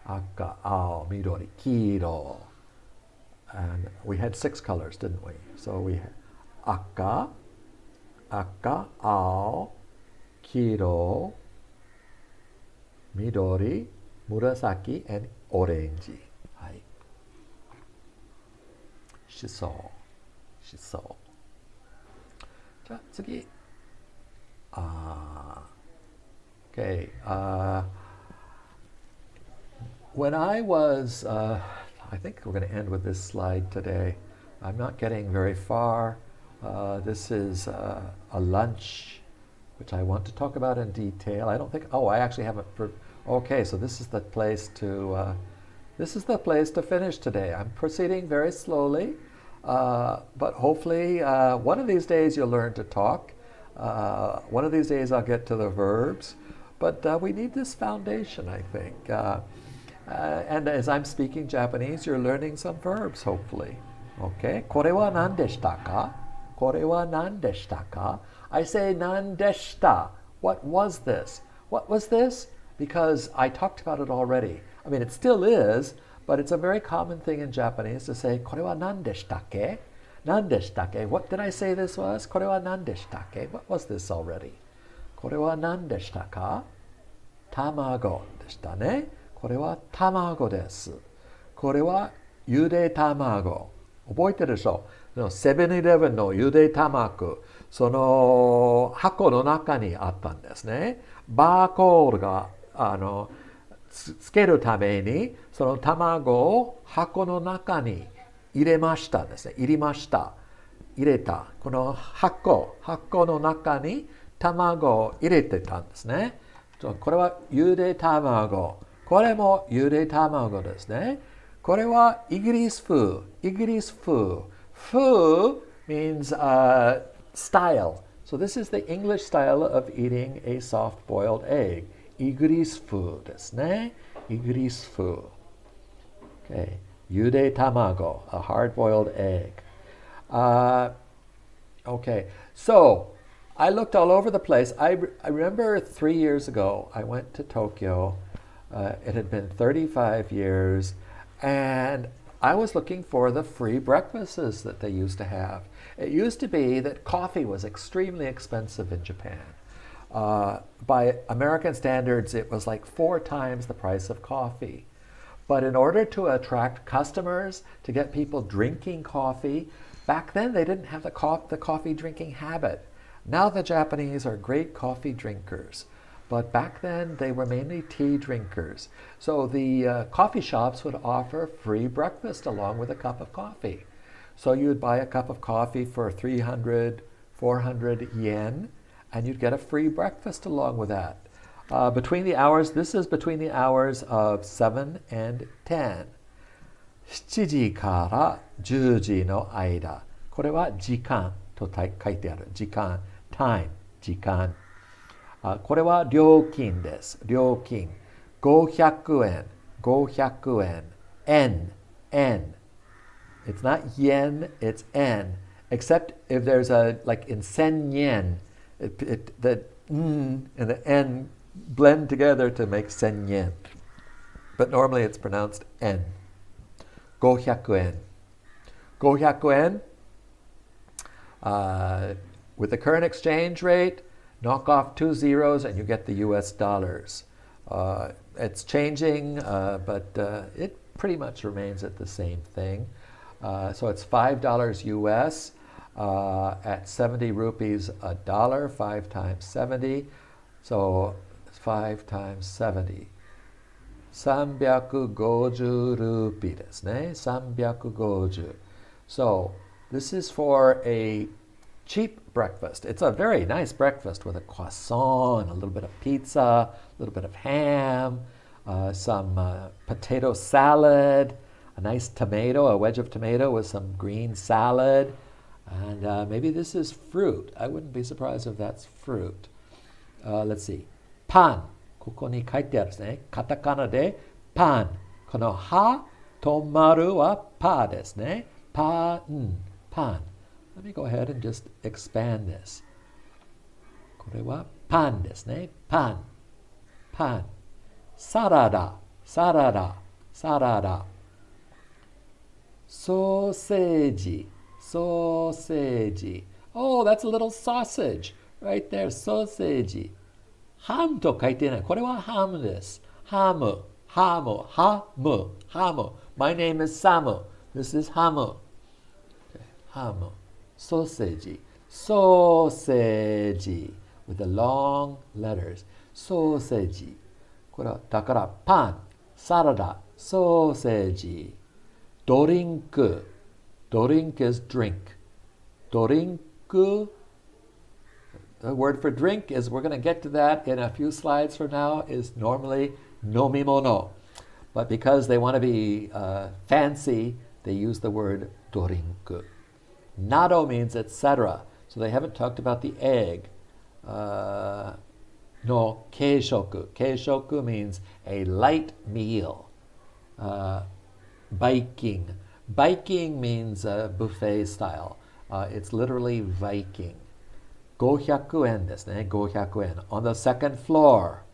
Speaker 1: 赤、青、緑、黄色。And we had 6 colors, didn't we? So we had 赤、青、黄色、緑、紫 and オレンジ。はい。しそ。じゃあ次。Okay. When I was, I think we're going to end with this slide today. I'm not getting very far. This is a lunch, which I want to talk about in detail. I don't think, I actually haven't, okay, so this is the place to finish today. I'm proceeding very slowly, but hopefully one of these days you'll learn to talk. One of these days I'll get to the verbs, but we need this foundation, I think. And as I'm speaking Japanese, you're learning some verbs, hopefully. Okay? これは何でしたか? これは何でしたか? I say 何でした. What was this? What was this? Because I talked about it already. I mean, it still is, but it's a very common thing in Japanese to say これは何でしたっけ? 何でしたっけ? What did I say this was? これは何でしたっけ? What was this already? これは何でしたか? 卵でしたね。これは卵です。これはゆで卵。覚えてるでしょ？セブンイレブンのゆで卵、その箱の中にあったんですね。バーコードがつけるために、その卵を箱の中に入れましたですね。入れた。この箱の中に卵を入れてたんですね。これはゆで卵。これもゆで卵ですね。これはイギリス風。Fu means style. So this is the English style of eating a soft-boiled egg. イギリス風ですね。イギリス風。Okay. ゆで卵, a hard-boiled egg. Okay. So I looked all over the place. I remember 3 years ago, I went to Tokyo. It had been 35 years, and I was looking for the free breakfasts that they used to have. It used to be that coffee was extremely expensive in Japan. By American standards, it was like 4 times the price of coffee. But in order to attract customers, to get people drinking coffee, back then they didn't have the coffee drinking habit. Now the Japanese are great coffee drinkers, but back then they were mainly tea drinkers. So the coffee shops would offer free breakfast along with a cup of coffee. So you'd buy a cup of coffee for 300, 400 yen, and you'd get a free breakfast along with that. This is between the hours of 7 and 10. 7時から10時の間。これは時間と書いてある。時間、time、時間。これは料金です。料金。500円、500円。円、円。It's not yen, it's en. Except if there's like in 1000 yen, the and the en blend together to make 1000 yen. But normally it's pronounced en. 500円。500円. With the current exchange rate, knock off 2 zeros and you get the US dollars. It's changing, but it pretty much remains at the same thing. So it's $5 US at 70 rupees a dollar, 5 times 70. So 5 times 70. 350 rupee ですね。350. So this is for a cheap breakfast. It's a very nice breakfast with a croissant, a little bit of pizza, a little bit of ham, some potato salad, a nice tomato, a wedge of tomato with some green salad, and maybe this is fruit. I wouldn't be surprised if that's fruit. Let's see. Pan. ここに書いてあるですね。カタカナでパン。このはとまるはパですね。パン、パン。Let me go ahead and just expand this. これはパンですね。パン、パン。サラダ、サラダ、サラダ。ソーセージ、ソーセージ。Oh, that's a little sausage right there, ソーセージ。ハムと書いてない。これはハムです。ハム、ハム、ハム、ハム。My name is Samu. This is ハム。Okay. ハム。ソーセージ。ソーセージ。With the long letters. ソーセージ。これはだからパン、サラダ、ソーセージ。ドリンク。ドリンク is drink. ドリンク。The word for drink is, we're going to get to that in a few slides from now, is normally nomimono. But because they want to be fancy, they use the word dorinku. Nado means etc. So they haven't talked about the egg. No, keishoku. Keishoku means a light meal. Biking. Biking means buffet style. It's literally Viking. 500円ですね。500円. On the second floor.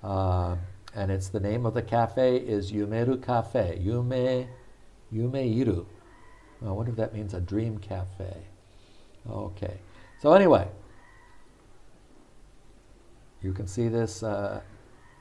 Speaker 1: And it's the name of the cafe is Yumeru Cafe. Yumeiru. I wonder if that means a dream cafe. Okay. So anyway, you can see this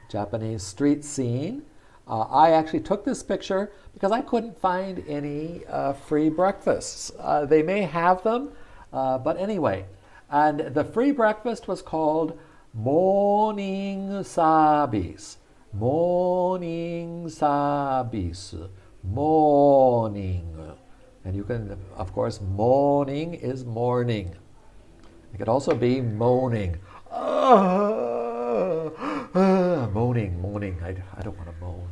Speaker 1: Japanese street scene. I actually took this picture because I couldn't find any free breakfasts. They may have them, but anyway. And the free breakfast was called morning service. Morning service. Morning. And you can, of course, morning is morning. It could also be moaning. Moaning. I don't want to moan.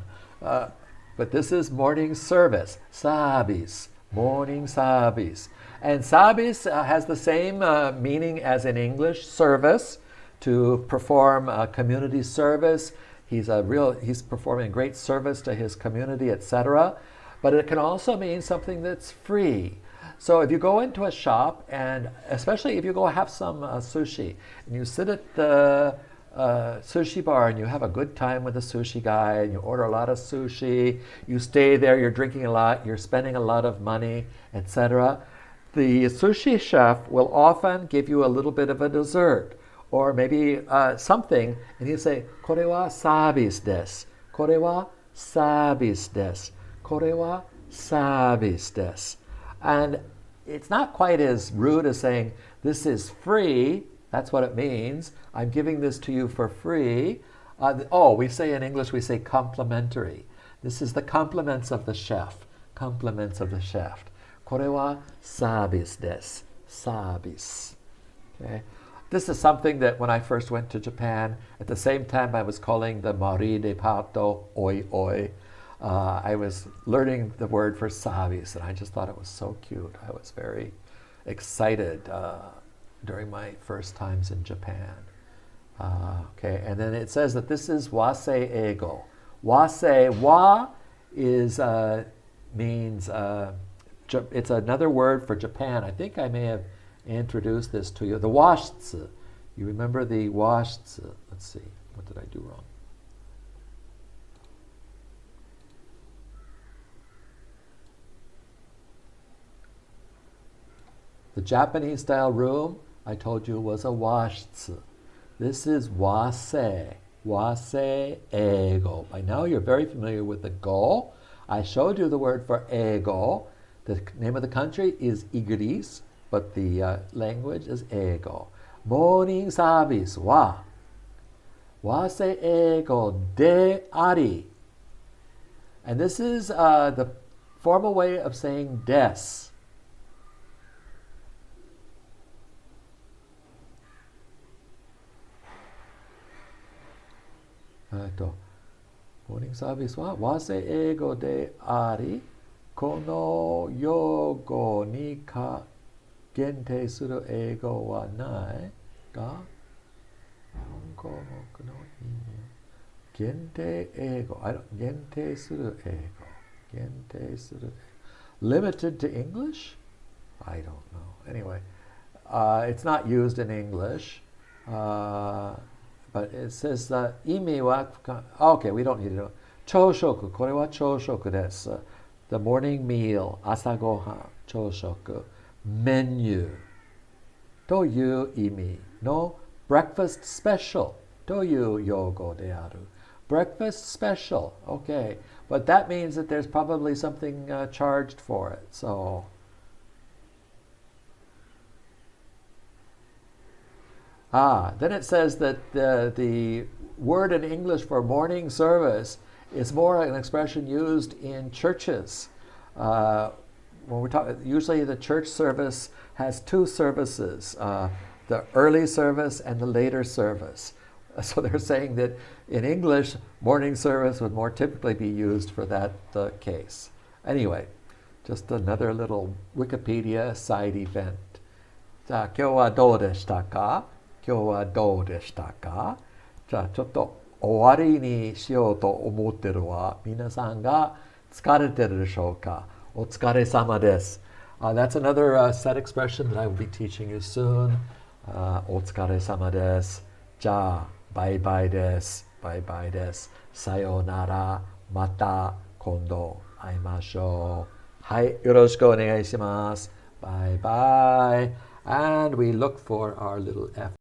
Speaker 1: But this is morning service. Service. Morning service. And service has the same meaning as in English, service, to perform community service. He's performing great service to his community, etc. But it can also mean something that's free. So if you go into a shop, and especially if you go have some sushi, and you sit at the sushi bar and you have a good time with the sushi guy, and you order a lot of sushi, you stay there, you're drinking a lot, you're spending a lot of money, etc. The sushi chef will often give you a little bit of a dessert, or maybe something, and he'll say, これはサービスです。これはサービスです。これはサービスです。And it's not quite as rude as saying, this is free, That's what it means. I'm giving this to you for free. We say in English, we say complimentary. This is the compliments of the chef. Compliments of the chef. これはサービスです。Service. Okay. This is something that when I first went to Japan, at the same time I was calling the Marie de Pato oi oi. I was learning the word for service, and I just thought it was so cute. I was very excited during my first times in Japan. Okay, and then it says that this is wase ego. Wase, wa is means it's another word for Japan. I think I may have introduced this to you. The washitsu. You remember the washitsu? Let's see. What did I do wrong? The Japanese style room, I told you, was a washitsu. This is wase. Wase ego. By now you're very familiar with the go. I showed you the word for ego. The name of the country is Igris, but the language is ego. Morning service wa wase ego de ari. And this is the formal way of saying des. Morning service wa wase ego de ari. この用語に限定する英語はないが、日本語の意味限定英語、限定する英語、限定する英語。Limited to English? I don't know. Anyway, it's not used in English, but it says the 意味は、okay, we don't need to know. 朝食、これは朝食です。The morning meal, 朝ごはん、朝食、メニューという意味の breakfast special という用語である。Breakfast special, okay. But that means that there's probably something charged for it. So, then it says that the word in English for morning service is more an expression used in churches. When we talk, usually the church service has two services, the early service and the later service. So they're saying that in English, morning service would more typically be used for that case. Anyway, just another little Wikipedia side event. さあ、今日はどうでしたか？今日はどうでしたか？じゃあちょっと終わりにしようと思ってるわ。皆さんが疲れてるでしょうか？お疲れ様です。That's another set expression that I will be teaching you soon. お疲れ様です。じゃあ、バイバイです。バイバイです。さようなら。また今度会いましょう。はい、よろしくお願いします。バイバイ。And we look for our little F.